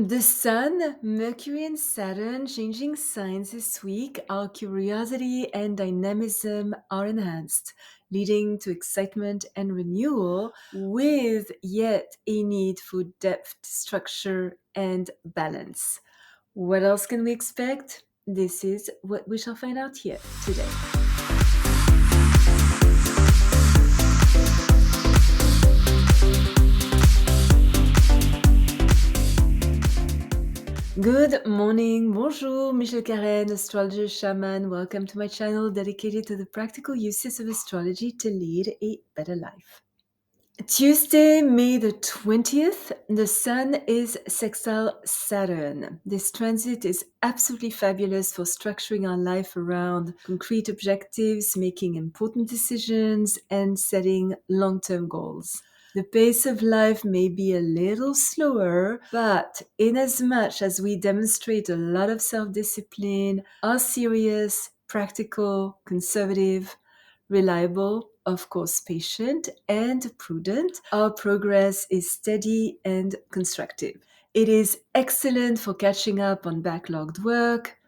The Sun, Mercury, and Saturn changing signs this week, our curiosity and dynamism are enhanced, leading to excitement and renewal, with yet a need for depth, structure, and balance. What else can we expect? This is what we shall find out here today. Good morning, bonjour, Michelle Karen, astrologer shaman. Welcome to my channel dedicated to the practical uses of astrology to lead a better life. Tuesday, May the 20th, the Sun is sextile Saturn. This transit is absolutely fabulous for structuring our life around concrete objectives, making important decisions, and setting long-term goals. The pace of life may be a little slower, but in as much as we demonstrate a lot of self-discipline, are serious, practical, conservative, reliable, of course, patient and prudent, our progress is steady and constructive. It is excellent for catching up on backlogged work,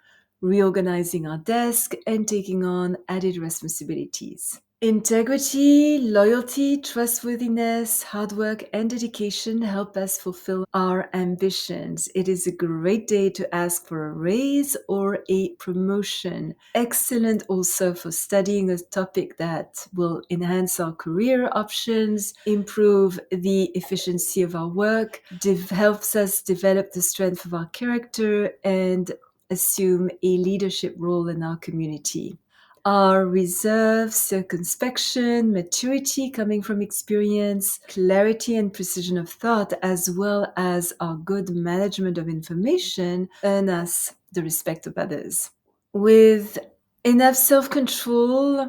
reorganizing our desk, and taking on added responsibilities. Integrity, loyalty, trustworthiness, hard work, and dedication help us fulfill our ambitions. It is a great day to ask for a raise or a promotion. Excellent also for studying a topic that will enhance our career options, improve the efficiency of our work, helps us develop the strength of our character, and assume a leadership role in our community. Our reserve, circumspection, maturity coming from experience, clarity and precision of thought, as well as our good management of information, earn us the respect of others. With enough self-control,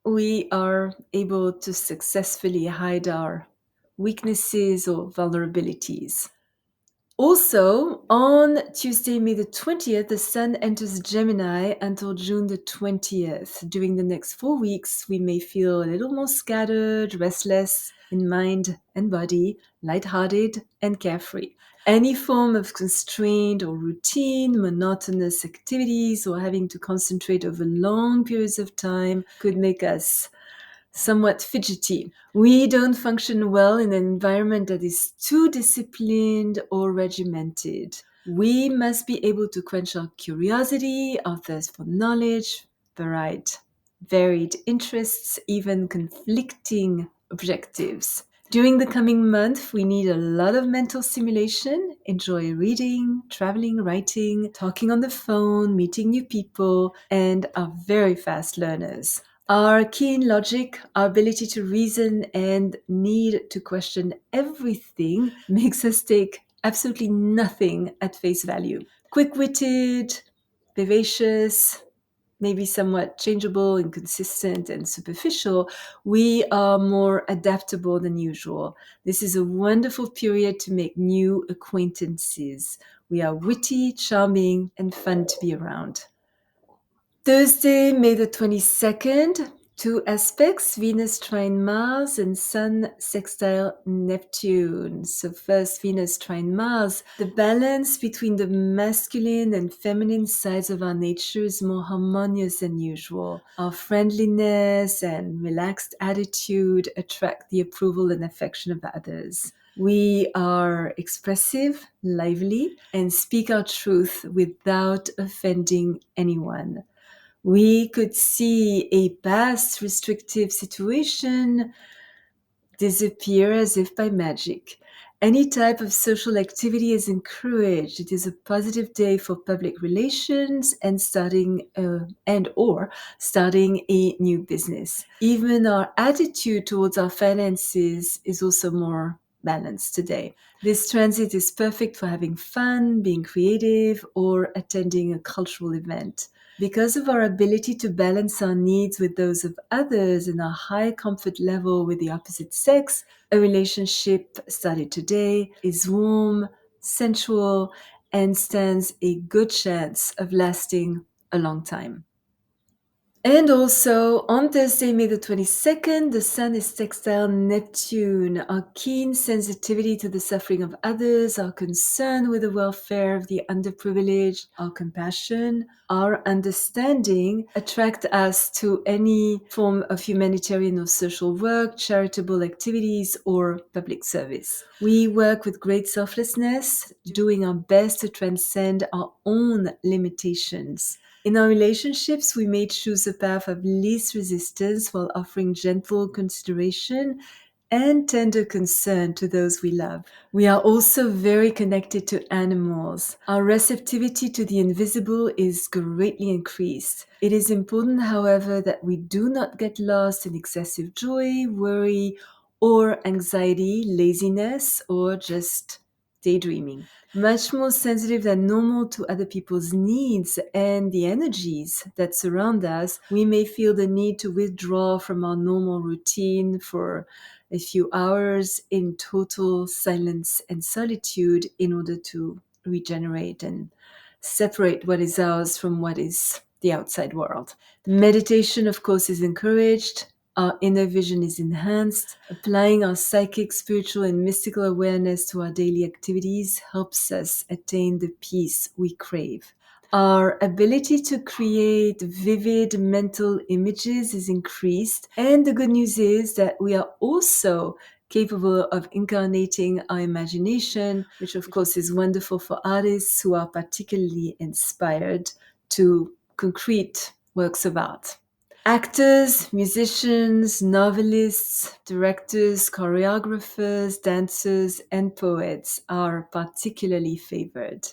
we are able to successfully hide our weaknesses or vulnerabilities. Also, on Tuesday, May the 20th, the Sun enters Gemini until June the 20th. During the next 4 weeks, we may feel a little more scattered, restless in mind and body, lighthearted, and carefree. Any form of constraint or routine, monotonous activities, or having to concentrate over long periods of time could make us somewhat fidgety. We don't function well in an environment that is too disciplined or regimented. We must be able to quench our curiosity, our thirst for knowledge, varied interests, even conflicting objectives. During the coming month, we need a lot of mental stimulation, enjoy reading, traveling, writing, talking on the phone, meeting new people, and are very fast learners. Our keen logic, our ability to reason, and need to question everything makes us take absolutely nothing at face value. Quick-witted, vivacious, maybe somewhat changeable, inconsistent, and superficial, we are more adaptable than usual. This is a wonderful period to make new acquaintances. We are witty, charming, and fun to be around. Thursday, May the 22nd, two aspects, Venus trine Mars and Sun sextile Neptune. So first, Venus trine Mars. The balance between the masculine and feminine sides of our nature is more harmonious than usual. Our friendliness and relaxed attitude attract the approval and affection of others. We are expressive, lively, and speak our truth without offending anyone. We could see a past restrictive situation disappear as if by magic. Any type of social activity is encouraged. It is a positive day for public relations and starting a new business. Even our attitude towards our finances is also more balanced today. This transit is perfect for having fun, being creative, or attending a cultural event. Because of our ability to balance our needs with those of others and our high comfort level with the opposite sex, a relationship started today is warm, sensual, and stands a good chance of lasting a long time. And also on Thursday, May the 22nd, the Sun is sextile Neptune. Our keen sensitivity to the suffering of others, our concern with the welfare of the underprivileged, our compassion, our understanding attract us to any form of humanitarian or social work, charitable activities, or public service. We work with great selflessness, doing our best to transcend our own limitations. In our relationships, we may choose a path of least resistance while offering gentle consideration and tender concern to those we love. We are also very connected to animals. Our receptivity to the invisible is greatly increased. It is important, however, that we do not get lost in excessive joy, worry, or anxiety, laziness, or just daydreaming. Much more sensitive than normal to other people's needs and the energies that surround us, we may feel the need to withdraw from our normal routine for a few hours in total silence and solitude in order to regenerate and separate what is ours from what is the outside world. Meditation, of course, is encouraged. Our inner vision is enhanced. Applying our psychic, spiritual, and mystical awareness to our daily activities helps us attain the peace we crave. Our ability to create vivid mental images is increased, and the good news is that we are also capable of incarnating our imagination, which of course is wonderful for artists who are particularly inspired to concrete works of art. Actors, musicians, novelists, directors, choreographers, dancers, and poets are particularly favored.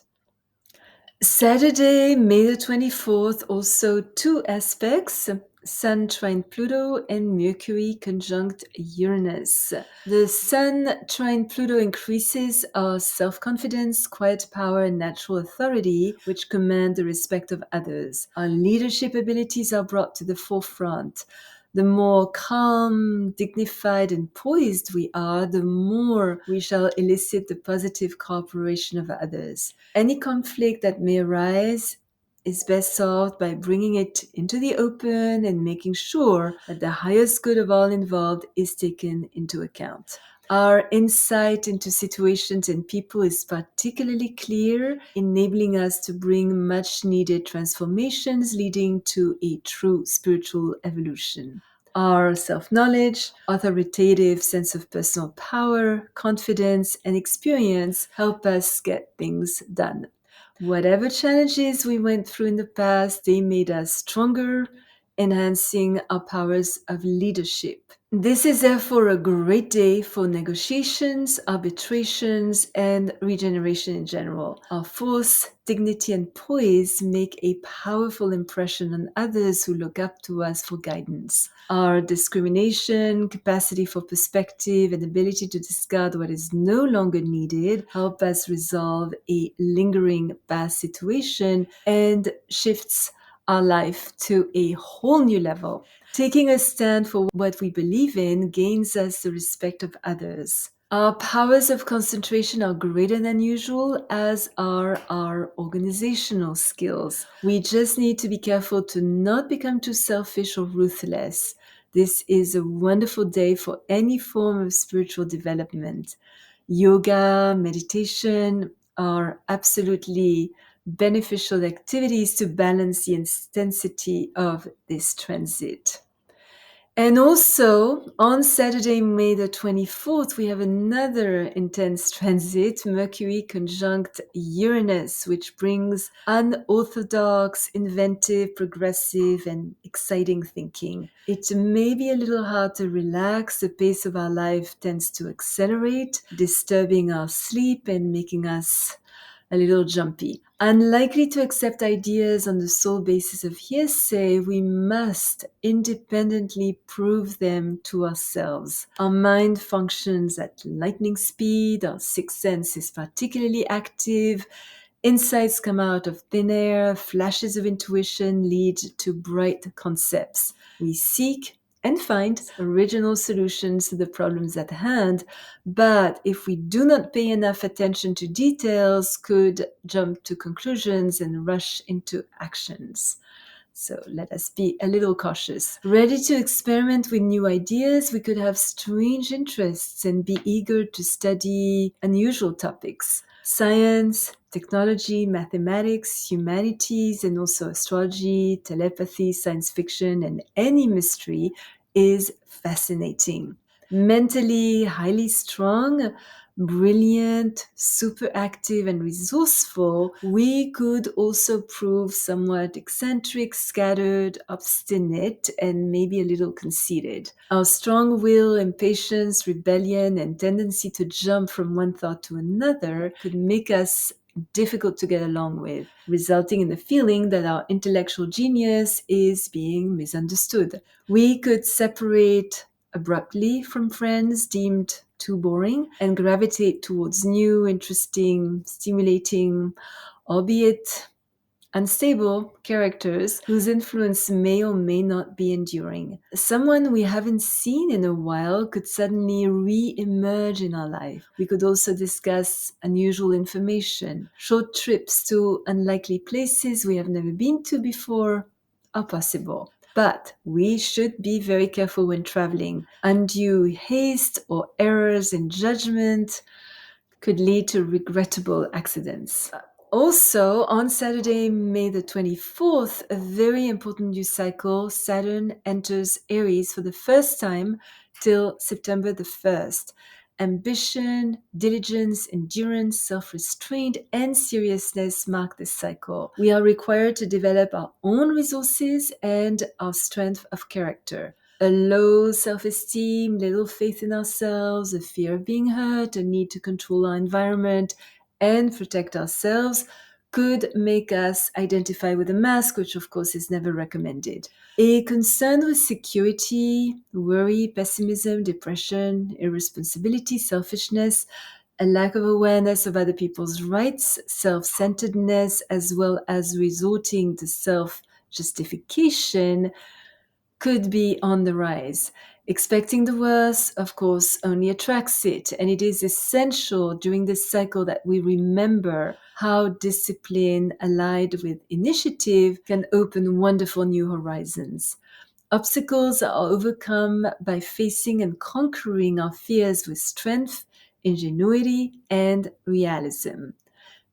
Saturday, May the 24th, also two aspects, Sun trine Pluto and Mercury conjunct Uranus. The Sun trine Pluto increases our self-confidence, quiet power, and natural authority, which command the respect of others. Our leadership abilities are brought to the forefront. The more calm, dignified, and poised we are, the more we shall elicit the positive cooperation of others. Any conflict that may arise is best solved by bringing it into the open and making sure that the highest good of all involved is taken into account. Our insight into situations and people is particularly clear, enabling us to bring much needed transformations leading to a true spiritual evolution. Our self-knowledge, authoritative sense of personal power, confidence, and experience help us get things done. Whatever challenges we went through in the past, they made us stronger, enhancing our powers of leadership. This is therefore a great day for negotiations, arbitrations, and regeneration in general. Our force, dignity, and poise make a powerful impression on others who look up to us for guidance. Our discrimination, capacity for perspective, and ability to discard what is no longer needed help us resolve a lingering past situation and shifts our life to a whole new level. Taking a stand for what we believe in gains us the respect of others. Our powers of concentration are greater than usual, as are our organizational skills. We just need to be careful to not become too selfish or ruthless. This is a wonderful day for any form of spiritual development. Yoga, meditation are absolutely beneficial activities to balance the intensity of this transit. And also on Saturday, May the 24th, we have another intense transit, Mercury conjunct Uranus, which brings unorthodox, inventive, progressive, and exciting thinking. It may be a little hard to relax. The pace of our life tends to accelerate, disturbing our sleep and making us a little jumpy. Unlikely to accept ideas on the sole basis of hearsay, we must independently prove them to ourselves. Our mind functions at lightning speed, our sixth sense is particularly active, insights come out of thin air, flashes of intuition lead to bright concepts. We seek and find original solutions to the problems at hand, but if we do not pay enough attention to details, could jump to conclusions and rush into actions. So let us be a little cautious. Ready to experiment with new ideas, we could have strange interests and be eager to study unusual topics. Science, technology, mathematics, humanities, and also astrology, telepathy, science fiction, and any mystery is fascinating. Mentally highly strong, brilliant, super active, and resourceful, we could also prove somewhat eccentric, scattered, obstinate, and maybe a little conceited. Our strong will, impatience, rebellion, and tendency to jump from one thought to another could make us difficult to get along with, resulting in the feeling that our intellectual genius is being misunderstood. We could separate abruptly from friends deemed too boring and gravitate towards new, interesting, stimulating, albeit unstable characters whose influence may or may not be enduring. Someone we haven't seen in a while could suddenly re-emerge in our life. We could also discuss unusual information. Short trips to unlikely places we have never been to before are possible. But we should be very careful when traveling. Undue haste or errors in judgment could lead to regrettable accidents. Also, on Saturday, May the 24th, a very important new cycle, Saturn enters Aries for the first time till September the 1st. Ambition, diligence, endurance, self-restraint, and seriousness mark this cycle. We are required to develop our own resources and our strength of character. A low self-esteem, little faith in ourselves, a fear of being hurt, a need to control our environment and protect ourselves could make us identify with a mask, which of course is never recommended. A concern with security, worry, pessimism, depression, irresponsibility, selfishness, a lack of awareness of other people's rights, self-centeredness, as well as resorting to self-justification could be on the rise. Expecting the worst, of course, only attracts it, and it is essential during this cycle that we remember how discipline allied with initiative can open wonderful new horizons. Obstacles are overcome by facing and conquering our fears with strength, ingenuity, and realism.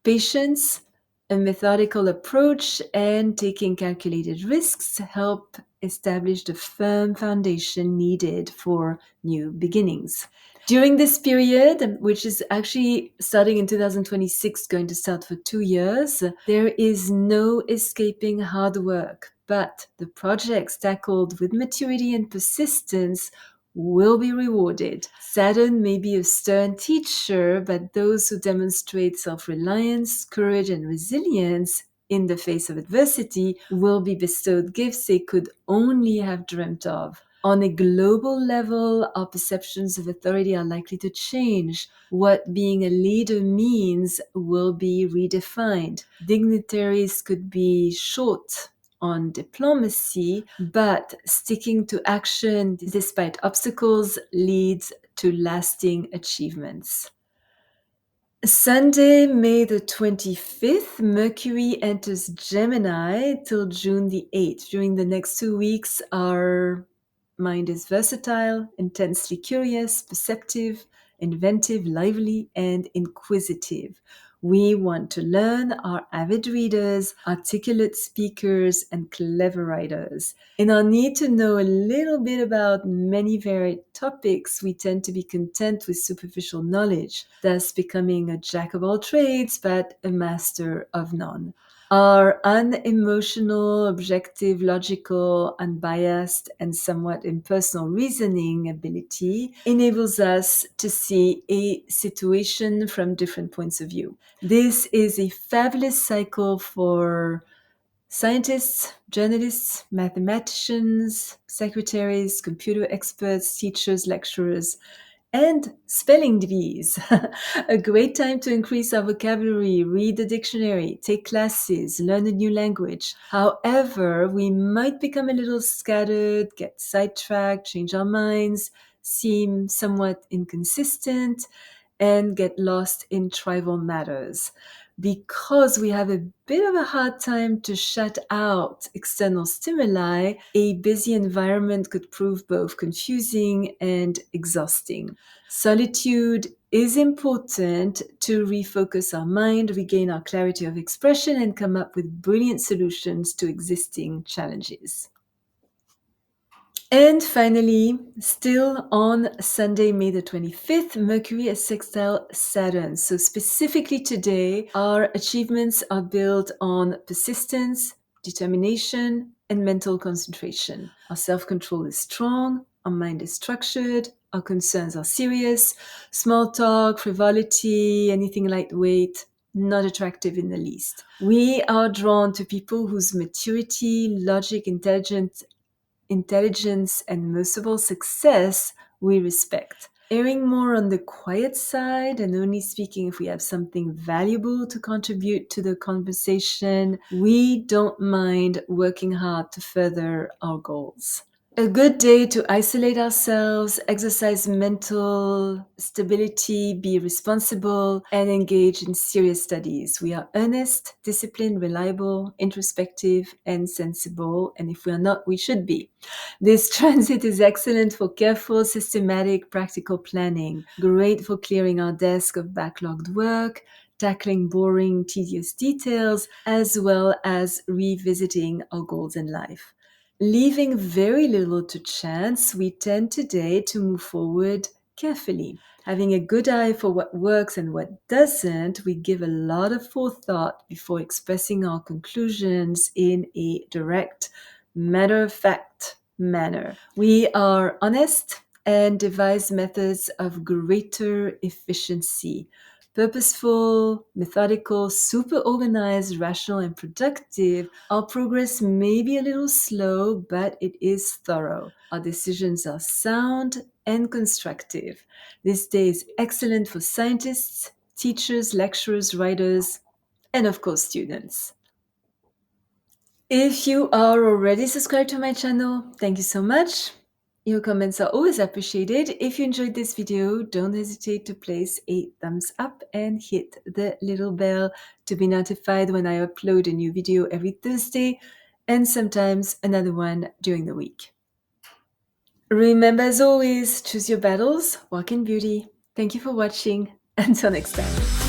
Patience, a methodical approach, and taking calculated risks help establish the firm foundation needed for new beginnings. During this period, which is actually starting in 2026, going to start for 2 years, there is no escaping hard work, but the projects tackled with maturity and persistence will be rewarded. Saturn may be a stern teacher, but those who demonstrate self-reliance, courage, and resilience in the face of adversity will be bestowed gifts they could only have dreamt of. On a global level, our perceptions of authority are likely to change. What being a leader means will be redefined. Dignitaries could be short on diplomacy, but sticking to action despite obstacles leads to lasting achievements. Sunday, May the 25th, Mercury enters Gemini till June the 8th. During the next 2 weeks, our mind is versatile, intensely curious, perceptive, inventive, lively, and inquisitive. We want to learn, are avid readers, articulate speakers, and clever writers. In our need to know a little bit about many varied topics, we tend to be content with superficial knowledge, thus becoming a jack of all trades, but a master of none. Our unemotional, objective, logical, unbiased, and somewhat impersonal reasoning ability enables us to see a situation from different points of view. This is a fabulous cycle for scientists, journalists, mathematicians, secretaries, computer experts, teachers, lecturers, and spelling bees. A great time to increase our vocabulary, read the dictionary, take classes, learn a new language. However, we might become a little scattered, get sidetracked, change our minds, seem somewhat inconsistent, and get lost in trivial matters. because we have a bit of a hard time to shut out external stimuli, a busy environment could prove both confusing and exhausting. Solitude is important to refocus our mind, regain our clarity of expression, and come up with brilliant solutions to existing challenges. And finally, still on Sunday, May the 25th, Mercury is sextile Saturn. So specifically today, our achievements are built on persistence, determination, and mental concentration. Our self-control is strong, our mind is structured, our concerns are serious. Small talk, frivolity, anything lightweight, not attractive in the least. We are drawn to people whose maturity, logic, intelligence, and most of all success we respect. Erring more on the quiet side and only speaking if we have something valuable to contribute to the conversation, we don't mind working hard to further our goals. A good day to isolate ourselves, exercise mental stability, be responsible, and engage in serious studies. We are earnest, disciplined, reliable, introspective, and sensible. And if we are not, we should be. This transit is excellent for careful, systematic, practical planning, great for clearing our desk of backlogged work, tackling boring, tedious details, as well as revisiting our goals in life. Leaving very little to chance, we tend today to move forward carefully. Having a good eye for what works and what doesn't, we give a lot of forethought before expressing our conclusions in a direct, matter-of-fact manner. We are honest and devise methods of greater efficiency. Purposeful, methodical, super organized, rational, and productive, our progress may be a little slow, but it is thorough. Our decisions are sound and constructive. This day is excellent for scientists, teachers, lecturers, writers, and of course, students. If you are already subscribed to my channel, thank you so much. Your comments are always appreciated. If you enjoyed this video, don't hesitate to place a thumbs up and hit the little bell to be notified when I upload a new video every Thursday and sometimes another one during the week. Remember, as always, choose your battles, walk in beauty. Thank you for watching. Until next time.